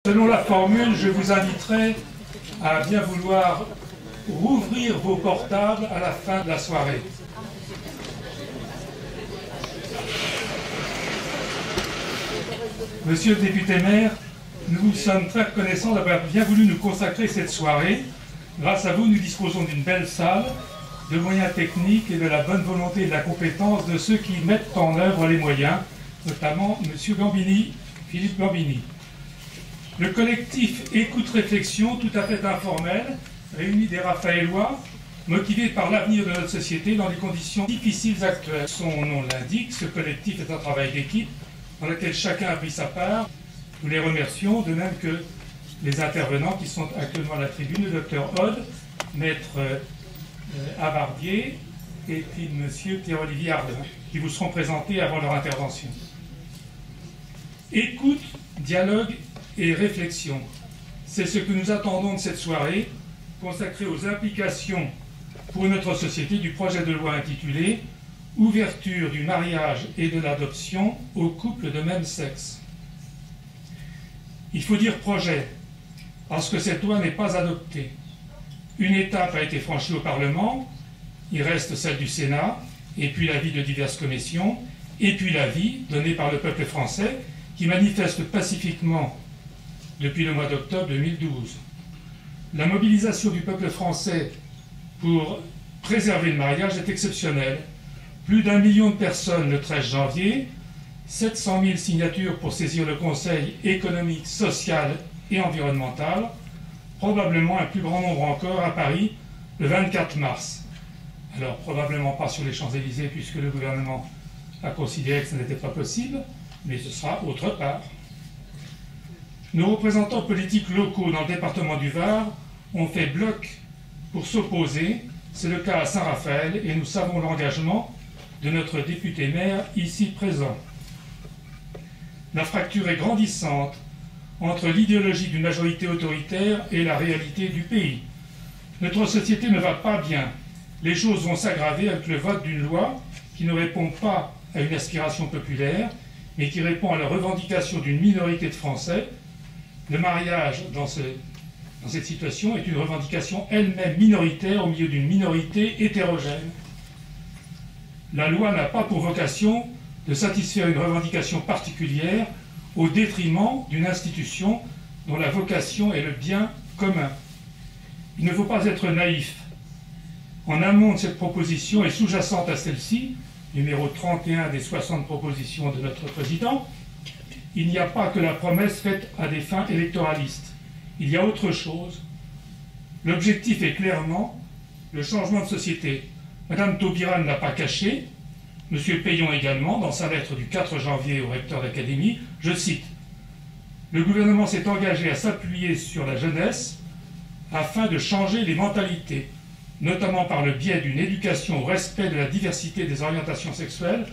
Selon la formule, je vous inviterai à bien vouloir rouvrir vos portables à la fin de la soirée. Monsieur le député maire, nous vous sommes très reconnaissants d'avoir bien voulu nous consacrer cette soirée. Grâce à vous, nous disposons d'une belle salle, de moyens techniques et de la bonne volonté et de la compétence de ceux qui mettent en œuvre les moyens, notamment M. Gambini, Philippe Gambini. Le collectif Écoute-Réflexion, tout à fait informel, réunit des Raphaélois, motivés par l'avenir de notre société dans des conditions difficiles actuelles. Son nom l'indique, ce collectif est un travail d'équipe dans lequel chacun a pris sa part. Nous les remercions, de même que les intervenants qui sont actuellement à la tribune, le docteur Aude, maître Avardier et puis M. Pierre-Olivier Ardin, qui vous seront présentés avant leur intervention. Écoute, dialogue et réflexion. C'est ce que nous attendons de cette soirée, consacrée aux implications pour notre société du projet de loi intitulé « Ouverture du mariage et de l'adoption aux couples de même sexe ». Il faut dire projet, parce que cette loi n'est pas adoptée. Une étape a été franchie au Parlement, il reste celle du Sénat, et puis l'avis de diverses commissions, et puis l'avis donné par le peuple français, qui manifeste pacifiquement depuis le mois d'octobre 2012. La mobilisation du peuple français pour préserver le mariage est exceptionnelle. Plus d'1 million de personnes le 13 janvier, 700 000 signatures pour saisir le Conseil économique, social et environnemental, probablement un plus grand nombre encore à Paris le 24 mars. Alors probablement pas sur les Champs-Élysées puisque le gouvernement a considéré que ce n'était pas possible, mais ce sera autre part. Nos représentants politiques locaux dans le département du Var ont fait bloc pour s'opposer. C'est le cas à Saint-Raphaël et nous savons l'engagement de notre député maire ici présent. La fracture est grandissante entre l'idéologie d'une majorité autoritaire et la réalité du pays. Notre société ne va pas bien. Les choses vont s'aggraver avec le vote d'une loi qui ne répond pas à une aspiration populaire, mais qui répond à la revendication d'une minorité de Français. Le mariage, dans cette situation, est une revendication elle-même minoritaire au milieu d'une minorité hétérogène. La loi n'a pas pour vocation de satisfaire une revendication particulière au détriment d'une institution dont la vocation est le bien commun. Il ne faut pas être naïf. En amont de cette proposition et sous-jacente à celle-ci, numéro 31 des 60 propositions de notre président, il n'y a pas que la promesse faite à des fins électoralistes. Il y a autre chose. L'objectif est clairement le changement de société. Madame Taubira ne l'a pas caché, Monsieur Payon également, dans sa lettre du 4 janvier au recteur d'académie, je cite « Le gouvernement s'est engagé à s'appuyer sur la jeunesse afin de changer les mentalités, notamment par le biais d'une éducation au respect de la diversité des orientations sexuelles. »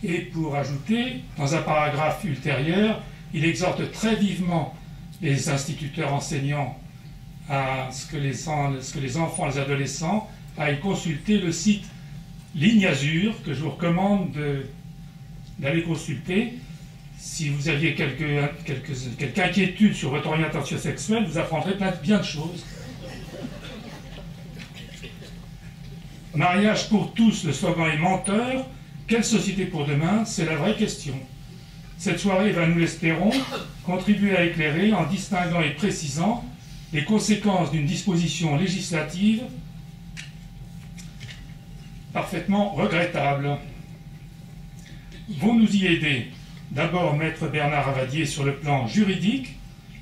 Et pour ajouter, dans un paragraphe ultérieur, il exhorte très vivement les instituteurs enseignants à ce que les enfants, les adolescents aillent consulter le site Ligne Azur, que je vous recommande d'aller consulter. Si vous aviez quelque inquiétude sur votre orientation sexuelle, vous apprendrez bien de choses. Mariage pour tous, le slogan est menteur. Quelle société pour demain? C'est la vraie question. Cette soirée va, nous l'espérons, contribuer à éclairer en distinguant et précisant les conséquences d'une disposition législative parfaitement regrettable. Vont nous y aider d'abord maître Bernard Avardier sur le plan juridique,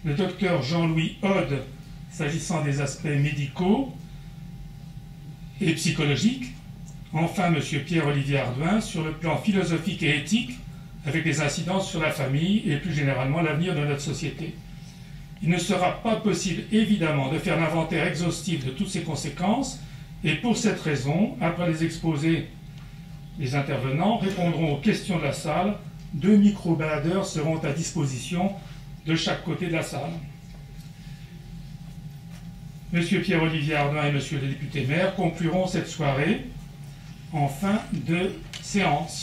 le docteur Jean-Louis Aude s'agissant des aspects médicaux et psychologiques, enfin, M. Pierre-Olivier Ardin sur le plan philosophique et éthique, avec des incidences sur la famille et plus généralement l'avenir de notre société. Il ne sera pas possible, évidemment, de faire l'inventaire exhaustif de toutes ces conséquences, et pour cette raison, après les exposés, les intervenants répondront aux questions de la salle. 2 micro-baladeurs seront à disposition de chaque côté de la salle. M. Pierre-Olivier Ardin et M. le député maire concluront cette soirée en fin de séance.